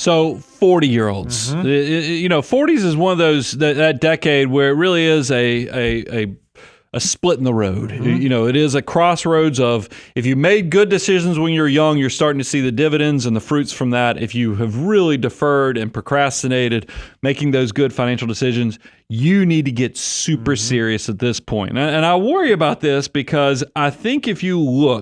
So 40-year-olds, 40s is one of those, that decade where it really is a split in the road. It is a crossroads of, if you made good decisions when you're young, you're starting to see the dividends and the fruits from that. If you have really deferred and procrastinated making those good financial decisions, you need to get super serious at this point. And I worry about this because I think if you're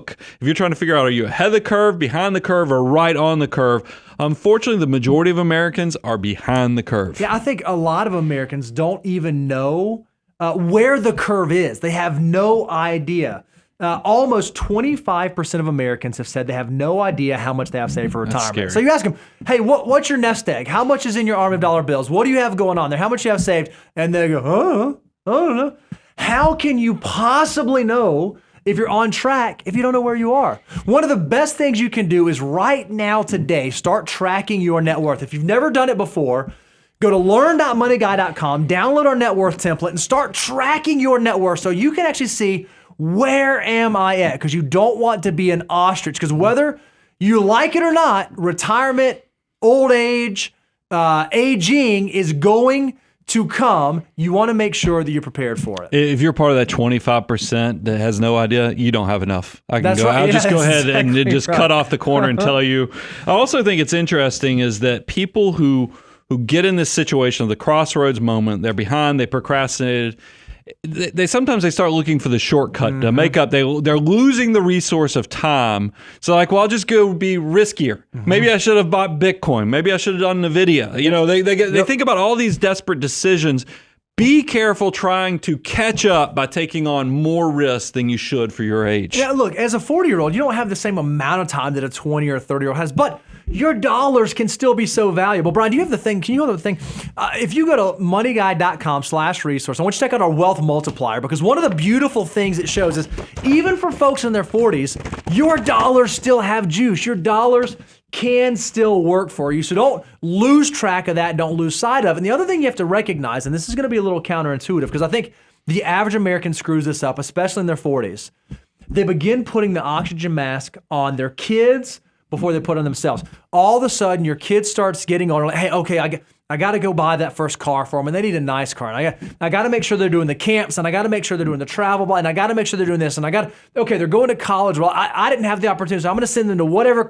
trying to figure out, are you ahead of the curve, behind the curve, or right on the curve? Unfortunately, the majority of Americans are behind the curve. Yeah, I think a lot of Americans don't even know where the curve is. They have no idea. Almost 25% of Americans have said they have no idea how much they have saved for retirement. So you ask them, hey, what's your nest egg? How much is in your army of dollar bills? What do you have going on there? How much you have saved? And they go, I don't know. How can you possibly know if you're on track if you don't know where you are? One of the best things you can do is right now, today, start tracking your net worth. If you've never done it before, go to learn.moneyguy.com, download our net worth template, and start tracking your net worth so you can actually see, where am I at? Because you don't want to be an ostrich. Because whether you like it or not, retirement, old age, aging is going to come. You want to make sure that you're prepared for it. If you're part of that 25% that has no idea, you don't have enough. I'll just go ahead and just cut off the corner and tell you. I also think it's interesting is that people who get in this situation of the crossroads moment, they're behind, they procrastinated, they sometimes start looking for the shortcut to make up. They're losing the resource of time. So like, well, I'll just go be riskier. Maybe I should have bought Bitcoin. Maybe I should have done NVIDIA. They think about all these desperate decisions. Be careful trying to catch up by taking on more risk than you should for your age. Yeah, look, as a 40-year-old, you don't have the same amount of time that a 20 or 30-year-old has, but your dollars can still be so valuable. Brian, do you have the thing? Can you hold the thing? If you go to moneyguy.com/resource, I want you to check out our wealth multiplier, because one of the beautiful things it shows is even for folks in their 40s, your dollars still have juice. Your dollars can still work for you. So don't lose track of that. Don't lose sight of it. And the other thing you have to recognize, and this is going to be a little counterintuitive, because I think the average American screws this up, especially in their 40s. They begin putting the oxygen mask on their kids before they put it on themselves. All of a sudden, your kid starts getting on, like, hey, okay, I got to go buy that first car for them, and they need a nice car. And I got to make sure they're doing the camps, and I got to make sure they're doing the travel, and I got to make sure they're doing this, and they're going to college. Well, I didn't have the opportunity, so I'm going to send them to whatever.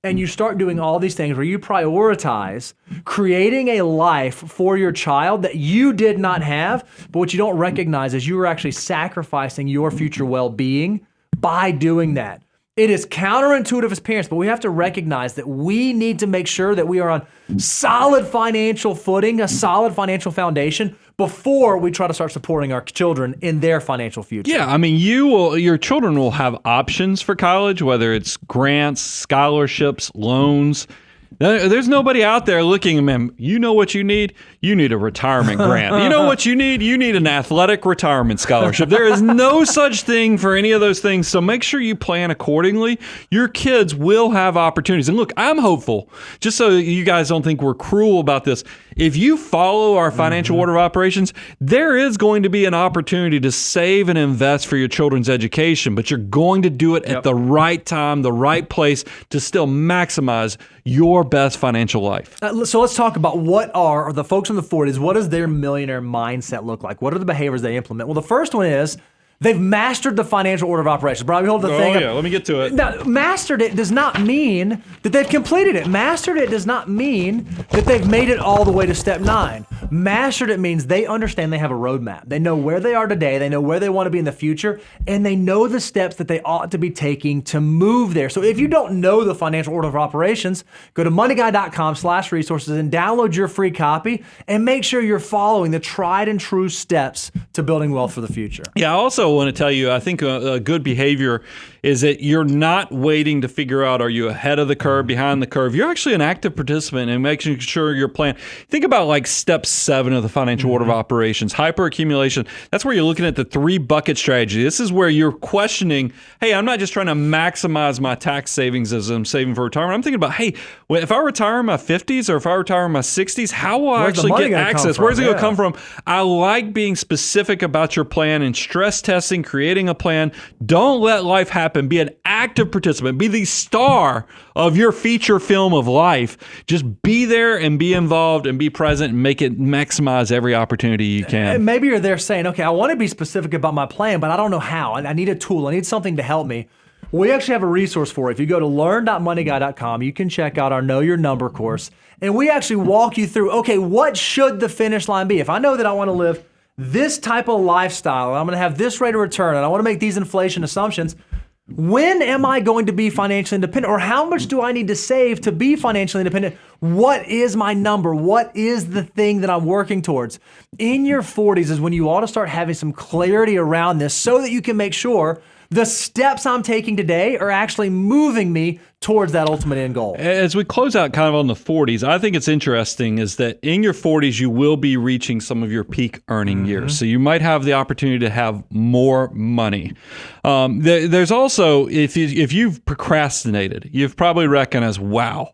And you start doing all these things where you prioritize creating a life for your child that you did not have, but what you don't recognize is you were actually sacrificing your future well-being by doing that. It is counterintuitive as parents, but we have to recognize that we need to make sure that we are on solid financial footing, a solid financial foundation, before we try to start supporting our children in their financial future. Yeah, I mean, your children will have options for college, whether it's grants, scholarships, loans. There's nobody out there looking at them. You know what you need? You need a retirement grant. You know what you need? You need an athletic retirement scholarship. There is no such thing for any of those things. So make sure you plan accordingly. Your kids will have opportunities. And look, I'm hopeful, just so you guys don't think we're cruel about this. If you follow our financial order of operations, there is going to be an opportunity to save and invest for your children's education, but you're going to do it at the right time, the right place, to still maximize your best financial life. So let's talk about what are the folks in the 40s, what does their millionaire mindset look like? What are the behaviors they implement? Well, the first one is they've mastered the financial order of operations. Brian, we hold the thing up. Let me get to it. Now, mastered it does not mean that they've completed it. Mastered it does not mean that they've made it all the way to step 9. Mastered it means they understand they have a roadmap. They know where they are today, they know where they want to be in the future, and they know the steps that they ought to be taking to move there. So if you don't know the financial order of operations, go to moneyguy.com/resources and download your free copy and make sure you're following the tried and true steps to building wealth for the future. Yeah, I also want to tell you, I think a good behavior is that you're not waiting to figure out, are you ahead of the curve, behind the curve? You're actually an active participant in making sure you're planning. Think about like step 7 of the financial order of operations. Hyperaccumulation, that's where you're looking at the 3-bucket strategy. This is where you're questioning, hey, I'm not just trying to maximize my tax savings as I'm saving for retirement. I'm thinking about, hey, well, if I retire in my 50s or if I retire in my 60s, how will I actually get access? Where's it going to come from? I like being specific about your plan and stress testing, creating a plan. Don't let life happen. Be an active participant. Be the star of your feature film of life. Just be there and be involved and be present and make it maximize every opportunity you can. And maybe you're there saying, okay, I want to be specific about my plan, but I don't know how. I need a tool. I need something to help me. We actually have a resource for it. If you go to learn.moneyguy.com, you can check out our Know Your Number course. And we actually walk you through, okay, what should the finish line be? If I know that I want to live this type of lifestyle, and I'm going to have this rate of return, and I want to make these inflation assumptions, when am I going to be financially independent? Or how much do I need to save to be financially independent? What is my number? What is the thing that I'm working towards? In your 40s is when you ought to start having some clarity around this so that you can make sure the steps I'm taking today are actually moving me towards that ultimate end goal. As we close out kind of on the 40s, I think it's interesting is that in your 40s, you will be reaching some of your peak earning years. So you might have the opportunity to have more money. There's also, if you've procrastinated, you've probably recognized, wow,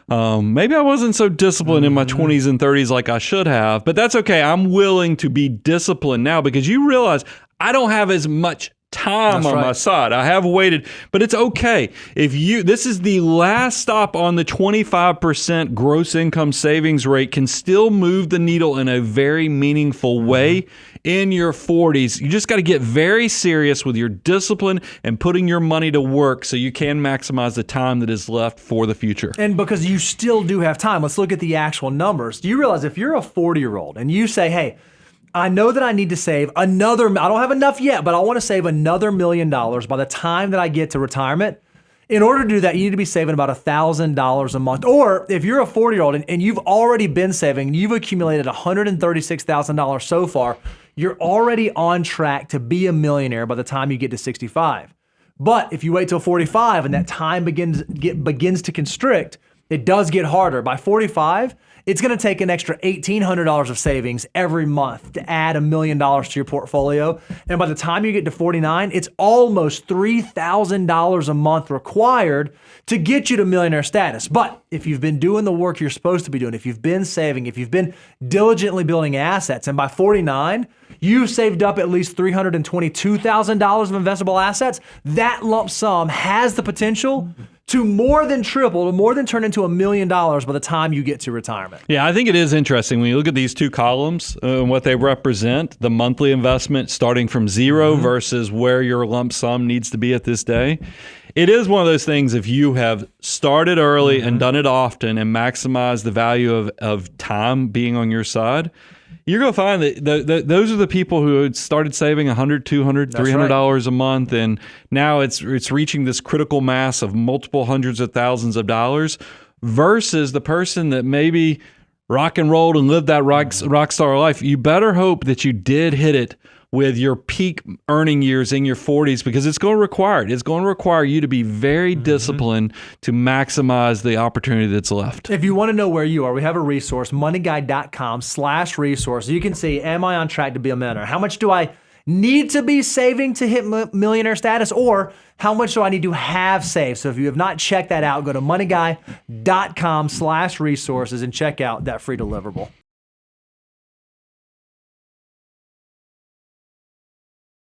maybe I wasn't so disciplined in my 20s and 30s like I should have, but that's okay. I'm willing to be disciplined now because you realize I don't have as much time on my side. I have waited, but it's okay. This is the last stop on the 25% gross income savings rate can still move the needle in a very meaningful way in your 40s. You just got to get very serious with your discipline and putting your money to work so you can maximize the time that is left for the future. And because you still do have time, let's look at the actual numbers. Do you realize if you're a 40-year-old and you say, hey, I know that I need to save I don't have enough yet, but I want to save another $1 million by the time that I get to retirement. In order to do that, you need to be saving about $1,000 a month. Or if you're a 40-year-old and you've already been saving, you've accumulated $136,000 so far, you're already on track to be a millionaire by the time you get to 65. But if you wait till 45 and that time begins to constrict, it does get harder. By 45, it's going to take an extra $1,800 of savings every month to add $1 million to your portfolio. And by the time you get to 49, it's almost $3,000 a month required to get you to millionaire status. But if you've been doing the work you're supposed to be doing, if you've been saving, if you've been diligently building assets, and by 49, you've saved up at least $322,000 of investable assets, that lump sum has the potential to more than triple, to more than turn into $1 million by the time you get to retirement. Yeah, I think it is interesting when you look at these two columns and what they represent, the monthly investment starting from zero versus where your lump sum needs to be at this day. It is one of those things, if you have started early and done it often and maximized the value of time being on your side, you're going to find that those are the people who had started saving $100, $200, $300 a month, and now it's reaching this critical mass of multiple hundreds of thousands of dollars versus the person that maybe rock and rolled and lived that rock star life. You better hope that you did hit it with your peak earning years in your 40s because it's going to require it. It's going to require you to be very disciplined to maximize the opportunity that's left. If you want to know where you are, we have a resource, moneyguy.com/resource. You can see, am I on track to be a millionaire? How much do I need to be saving to hit millionaire status, or how much do I need to have saved? So if you have not checked that out, go to moneyguy.com/resources and check out that free deliverable.